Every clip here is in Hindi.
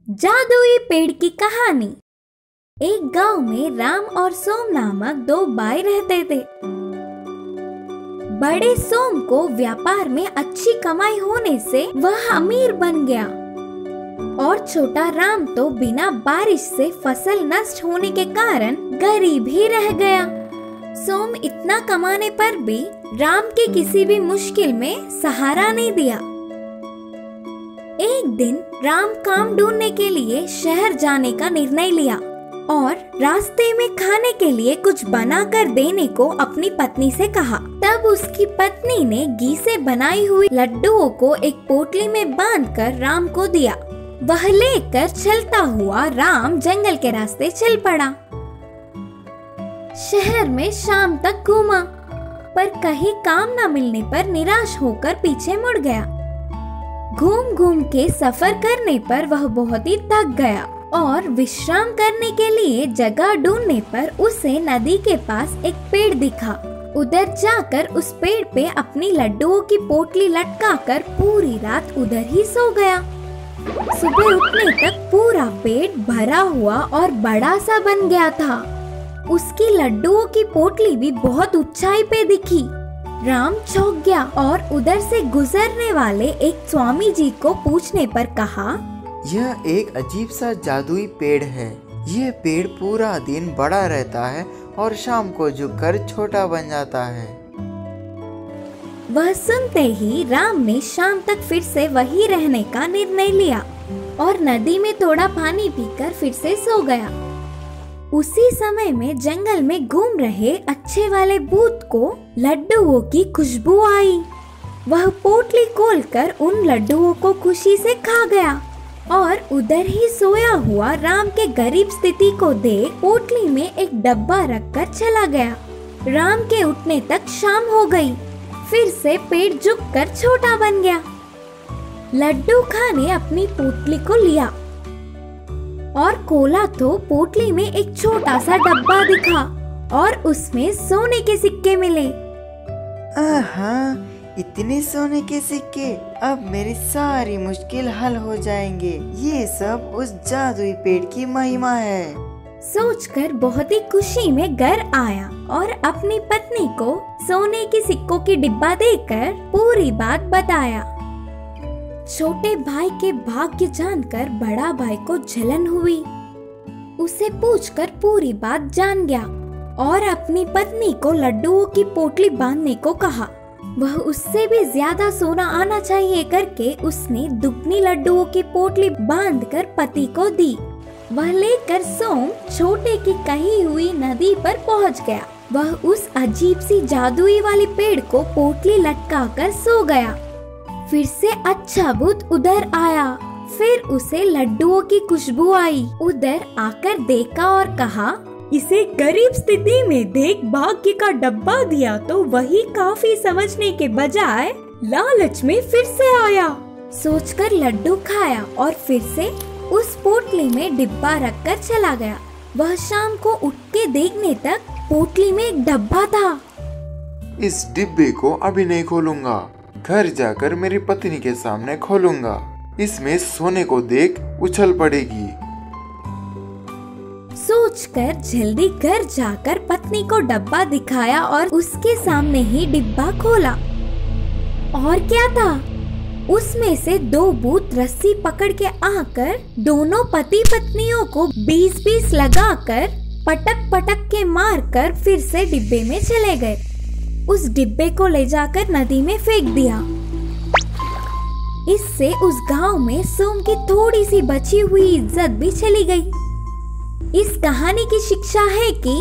जादुई पेड़ की कहानी। एक गांव में राम और सोम नामक दो भाई रहते थे। बड़े सोम को व्यापार में अच्छी कमाई होने से वह अमीर बन गया और छोटा राम तो बिना बारिश से फसल नष्ट होने के कारण गरीब ही रह गया। सोम इतना कमाने पर भी राम के किसी भी मुश्किल में सहारा नहीं दिया। एक दिन राम काम ढूंढने के लिए शहर जाने का निर्णय लिया और रास्ते में खाने के लिए कुछ बना कर देने को अपनी पत्नी से कहा। तब उसकी पत्नी ने घी से बनाई हुई लड्डुओं को एक पोटली में बांधकर राम को दिया। वह लेकर चलता हुआ राम जंगल के रास्ते चल पड़ा। शहर में शाम तक घूमा, पर कहीं काम न मिलने पर निराश होकर पीछे मुड़ गया। घूम घूम के सफर करने पर वह बहुत ही थक गया और विश्राम करने के लिए जगह ढूंढने पर उसे नदी के पास एक पेड़ दिखा। उधर जाकर उस पेड़ पे अपनी लड्डुओं की पोटली लटकाकर पूरी रात उधर ही सो गया। सुबह उठने तक पूरा पेट भरा हुआ और बड़ा सा बन गया था। उसकी लड्डुओं की पोटली भी बहुत ऊंचाई पे दिखी। राम चौंक गया और उधर से गुजरने वाले एक स्वामी जी को पूछने पर कहा, यह एक अजीब सा जादुई पेड़ है। यह पेड़ पूरा दिन बड़ा रहता है और शाम को झुककर छोटा बन जाता है। वह सुनते ही राम ने शाम तक फिर से वही रहने का निर्णय लिया और नदी में थोड़ा पानी पीकर फिर से सो गया। उसी समय में जंगल में घूम रहे अच्छे वाले भूत को लड्डुओं की खुशबू आई। वह पोटली खोलकर उन लड्डुओं को खुशी से खा गया और उधर ही सोया हुआ राम के गरीब स्थिति को देख पोटली में एक डब्बा रखकर चला गया। राम के उठने तक शाम हो गई। फिर से पेट झुककर छोटा बन गया। लड्डू खाने अपनी पोटली को लिया और खोला तो पोटली में एक छोटा सा डब्बा दिखा और उसमें सोने के सिक्के मिले। आहा, इतने सोने के सिक्के! अब मेरी सारी मुश्किल हल हो जाएंगे। ये सब उस जादुई पेड़ की महिमा है। सोचकर बहुत ही खुशी में घर आया और अपनी पत्नी को सोने के सिक्कों की डिब्बा देकर पूरी बात बताया। छोटे भाई के भाग्य जानकर बड़ा भाई को जलन हुई। उसे पूछकर पूरी बात जान गया और अपनी पत्नी को लड्डुओं की पोटली बांधने को कहा। वह उससे भी ज्यादा सोना आना चाहिए करके उसने दुगनी लड्डुओं की पोटली बांधकर पति को दी। वह लेकर सोम छोटे की कही हुई नदी पर पहुंच गया। वह उस अजीब सी जादुई वाली पेड़ को पोटली लटकाकर सो गया। फिर से अच्छा भूत उधर आया। फिर उसे लड्डुओं की खुशबू आई। उधर आकर देखा और कहा, इसे गरीब स्थिति में देख भाग्य का डब्बा दिया तो वही काफी समझने के बजाय लालच में फिर से आया। सोचकर लड्डू खाया और फिर से उस पोटली में डिब्बा रखकर चला गया। वह शाम को उठ के देखने तक पोटली में एक डब्बा था। इस डिब्बे को अभी नहीं खोलूंगा। घर जाकर मेरी पत्नी के सामने खोलूंगा। इसमें सोने को देख उछल पड़ेगी। सोचकर जल्दी घर जाकर पत्नी को डब्बा दिखाया और उसके सामने ही डिब्बा खोला। और क्या था? उसमें से दो भूत रस्सी पकड़ के आकर दोनों पति पत्नियों को 20-20 लगाकर पटक पटक के मारकर फिर से डिब्बे में चले गए। उस डिब्बे को ले जाकर नदी में फेंक दिया। इससे उस गांव में सोम की थोड़ी सी बची हुई इज्जत भी चली गई। इस कहानी की शिक्षा है कि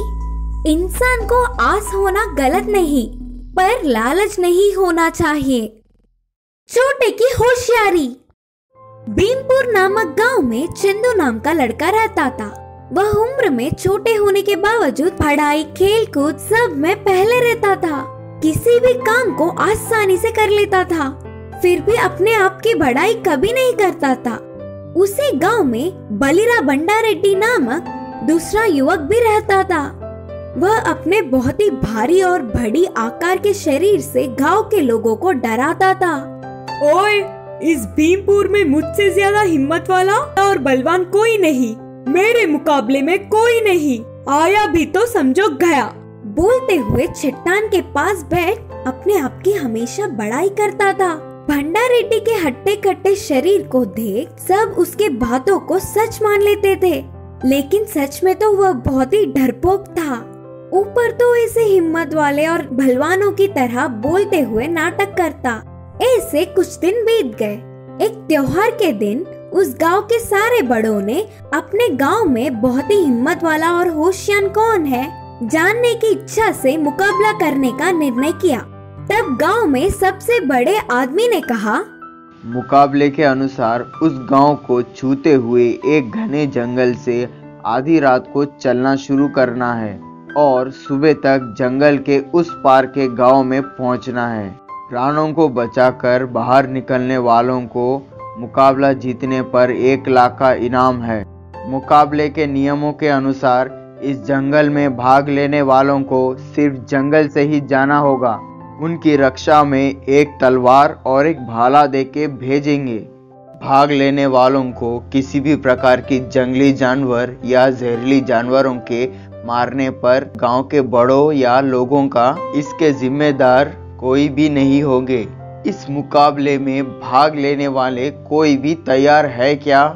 इंसान को आस होना गलत नहीं, पर लालच नहीं होना चाहिए। छोटे की होशियारी। भीमपुर नामक गांव में चंदू नाम का लड़का रहता था। वह उम्र में छोटे होने के बावजूद पढ़ाई, खेल कूद सब में पहले रहता था। किसी भी काम को आसानी से कर लेता था, फिर भी अपने आप की बड़ाई कभी नहीं करता था। उसी गांव में बलिरा बंडा रेड्डी नामक दूसरा युवक भी रहता था। वह अपने बहुत ही भारी और बड़ी आकार के शरीर से गांव के लोगों को डराता था। ओए, इस भीमपुर में मुझसे ज्यादा हिम्मत वाला और बलवान कोई नहीं, मेरे मुकाबले में कोई नहीं, आया भी तो समझो गया। बोलते हुए चट्टान के पास बैठ अपने आप की हमेशा बड़ाई करता था। भंडारेड्डी के हट्टे कट्टे शरीर को देख सब उसके बातों को सच मान लेते थे, लेकिन सच में तो वह बहुत ही डरपोक था। ऊपर तो ऐसे हिम्मत वाले और भलवानों की तरह बोलते हुए नाटक करता। ऐसे कुछ दिन बीत गए। एक त्योहार के दिन उस गांव के सारे बड़ों ने अपने गांव में बहुत ही हिम्मत वाला और होशियार कौन है जानने की इच्छा से मुकाबला करने का निर्णय किया। तब गांव में सबसे बड़े आदमी ने कहा, मुकाबले के अनुसार उस गांव को छूते हुए एक घने जंगल से आधी रात को चलना शुरू करना है और सुबह तक जंगल के उस पार के गांव में पहुंचना है। प्राणों को बचाकर बाहर निकलने वालों को मुकाबला जीतने पर 1 लाख का इनाम है। मुकाबले के नियमों के अनुसार इस जंगल में भाग लेने वालों को सिर्फ जंगल से ही जाना होगा। उनकी रक्षा में एक तलवार और एक भाला देके भेजेंगे। भाग लेने वालों को किसी भी प्रकार की जंगली जानवर या जहरीली जानवरों के मारने पर गांव के बड़ों या लोगों का इसके जिम्मेदार कोई भी नहीं होंगे। इस मुकाबले में भाग लेने वाले कोई भी तैयार है क्या?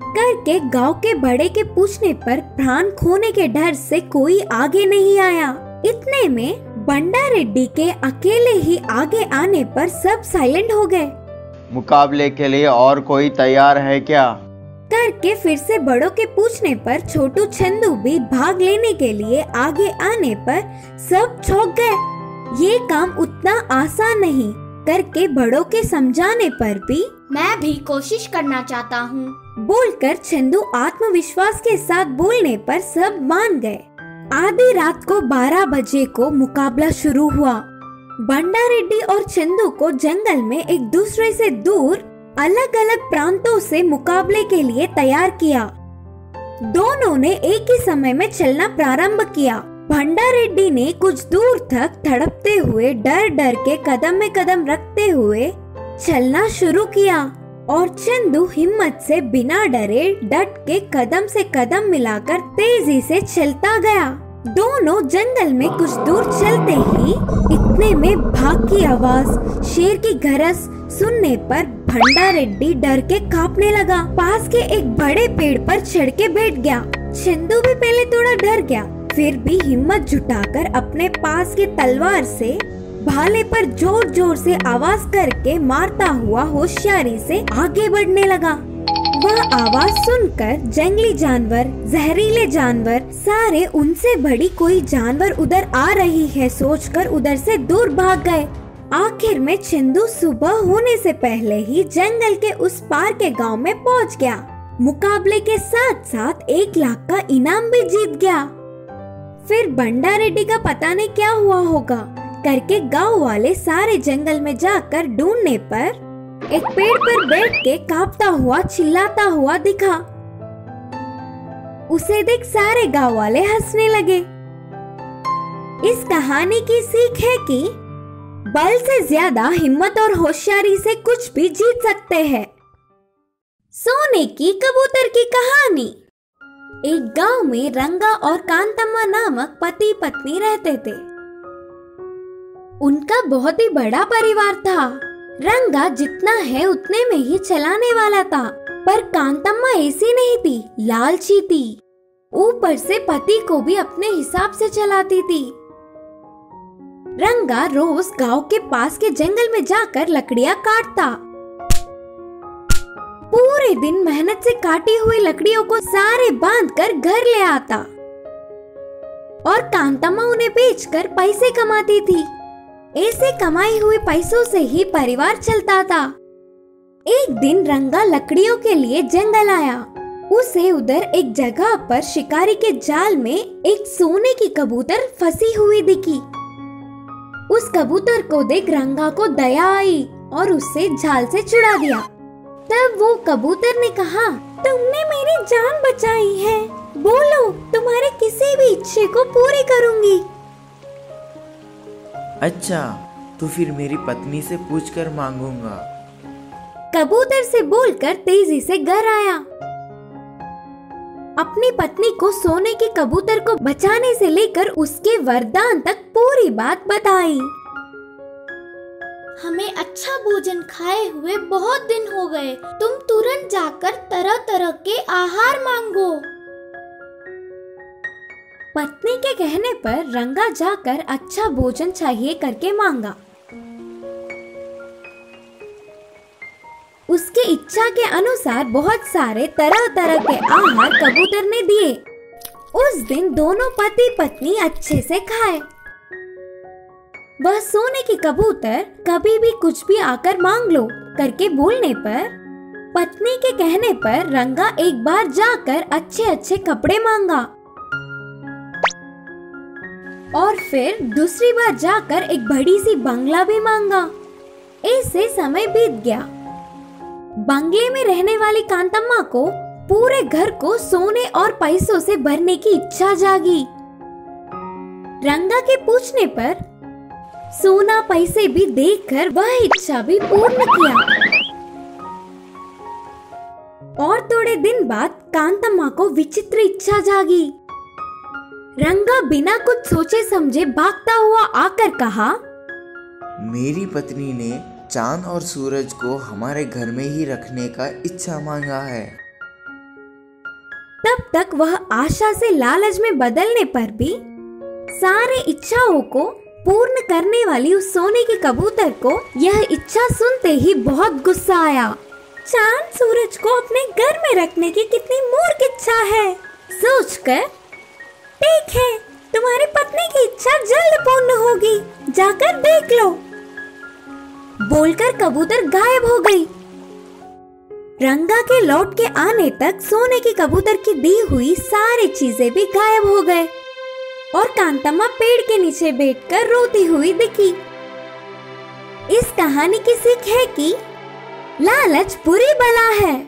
करके गांव के बड़े के पूछने पर प्राण खोने के डर से कोई आगे नहीं आया। इतने में भंडारेड्डी के अकेले ही आगे आने पर सब साइलेंट हो गए। मुकाबले के लिए और कोई तैयार है क्या? करके फिर से बड़ों के पूछने पर छोटू चंदू भी भाग लेने के लिए आगे आने पर सब चौंक गए। ये काम उतना आसान नहीं। करके बड़ों के समझाने पर भी मैं भी कोशिश करना चाहता हूँ बोलकर चंदू आत्मविश्वास के साथ बोलने पर सब मान गए। आधी रात को 12 बजे को मुकाबला शुरू हुआ। भंडारेड्डी और चंदू को जंगल में एक दूसरे से दूर अलग अलग प्रांतों से मुकाबले के लिए तैयार किया। दोनों ने एक ही समय में चलना प्रारंभ किया। भंडारेड्डी ने कुछ दूर तक तड़पते हुए डर डर के कदम में कदम रखते हुए चलना शुरू किया और चंदू हिम्मत से बिना डरे डट के कदम से कदम मिलाकर तेजी से चलता गया। दोनों जंगल में कुछ दूर चलते ही इतने में भाग की आवाज, शेर की गरज सुनने पर भंडारेड्डी डर के कांपने लगा। पास के एक बड़े पेड़ पर चढ़ के बैठ गया। चंदू भी पहले थोड़ा डर गया, फिर भी हिम्मत जुटाकर अपने पास की तलवार से भाले पर जोर जोर से आवाज करके मारता हुआ होशियारी से आगे बढ़ने लगा। वह आवाज सुनकर जंगली जानवर, जहरीले जानवर सारे उनसे बड़ी कोई जानवर उधर आ रही है सोचकर उधर से दूर भाग गए। आखिर में चंदू सुबह होने से पहले ही जंगल के उस पार के गांव में पहुंच गया। मुकाबले के साथ साथ 1 लाख का इनाम भी जीत गया। फिर भंडारेड्डी का पता नहीं क्या हुआ होगा करके गांव वाले सारे जंगल में जाकर ढूंढने पर एक पेड़ पर बैठ के कांपता हुआ चिल्लाता हुआ दिखा। उसे देख सारे गांव वाले हंसने लगे। इस कहानी की सीख है कि बल से ज्यादा हिम्मत और होशियारी से कुछ भी जीत सकते हैं। सोने की कबूतर की कहानी। एक गांव में रंगा और कांतम्मा नामक पति पत्नी रहते थे। उनका बहुत ही बड़ा परिवार था। रंगा जितना है उतने में ही चलाने वाला था, पर कांतम्मा ऐसी नहीं थी, लालची थी। ऊपर से पति को भी अपने हिसाब से चलाती थी। रंगा रोज गांव के पास के जंगल में जाकर लकड़ियां काटता। पूरे दिन मेहनत से काटी हुई लकड़ियों को सारे बांधकर घर ले आता और कांतम्मा उन्हें बेचकर पैसे कमाती थी। ऐसे कमाई हुए पैसों से ही परिवार चलता था। एक दिन रंगा लकड़ियों के लिए जंगल आया। उसे उधर एक जगह पर शिकारी के जाल में एक सोने की कबूतर फंसी हुई दिखी। उस कबूतर को देख रंगा को दया आई और उससे जाल से छुड़ा दिया। तब वो कबूतर ने कहा, तुमने मेरी जान बचाई है, बोलो तुम्हारे किसी भी इच्छे को पूरी करूंगी। अच्छा, तो फिर मेरी पत्नी से पूछकर मांगूंगा। कबूतर से बोलकर तेजी से घर आया। अपनी पत्नी को सोने के कबूतर को बचाने से लेकर उसके वरदान तक पूरी बात बताई। हमें अच्छा भोजन खाए हुए बहुत दिन हो गए। तुम तुरंत जाकर तरह तरह के आहार मांगो। पत्नी के कहने पर रंगा जाकर अच्छा भोजन चाहिए करके मांगा। उसके इच्छा के अनुसार बहुत सारे तरह तरह के आहार कबूतर ने दिए। उस दिन दोनों पति पत्नी अच्छे से खाए। वह सोने की कबूतर कभी भी कुछ भी आकर मांग लो करके बोलने पर पत्नी के कहने पर रंगा एक बार जाकर अच्छे अच्छे कपड़े मांगा और फिर दूसरी बार जाकर एक बड़ी सी बंगला भी मांगा। इससे समय बीत गया। बंगले में रहने वाली कांतम्मा को पूरे घर को सोने और पैसों से भरने की इच्छा जागी। रंगा के पूछने पर सोना पैसे भी देखकर वह इच्छा भी पूर्ण किया। और थोड़े दिन बाद कांतम्मा को विचित्र इच्छा जागी। रंगा बिना कुछ सोचे समझे भागता हुआ आकर कहा, मेरी पत्नी ने चांद और सूरज को हमारे घर में ही रखने का इच्छा मांगा है। तब तक वह आशा से लालच में बदलने पर भी सारे इच्छाओं को पूर्ण करने वाली उस सोने के कबूतर को यह इच्छा सुनते ही बहुत गुस्सा आया। चांद सूरज को अपने घर में रखने की कितनी मूर्ख इच्छा है सोचकर, ठीक है तुम्हारी पत्नी की इच्छा जल्द पूर्ण होगी, जाकर देख लो, बोलकर कबूतर गायब हो गई। रंगा के लौट के आने तक सोने की कबूतर की दी हुई सारी चीजें भी गायब हो गए और कांतम्मा पेड़ के नीचे बैठकर रोती हुई दिखी। इस कहानी की सीख है कि लालच बुरी बला है।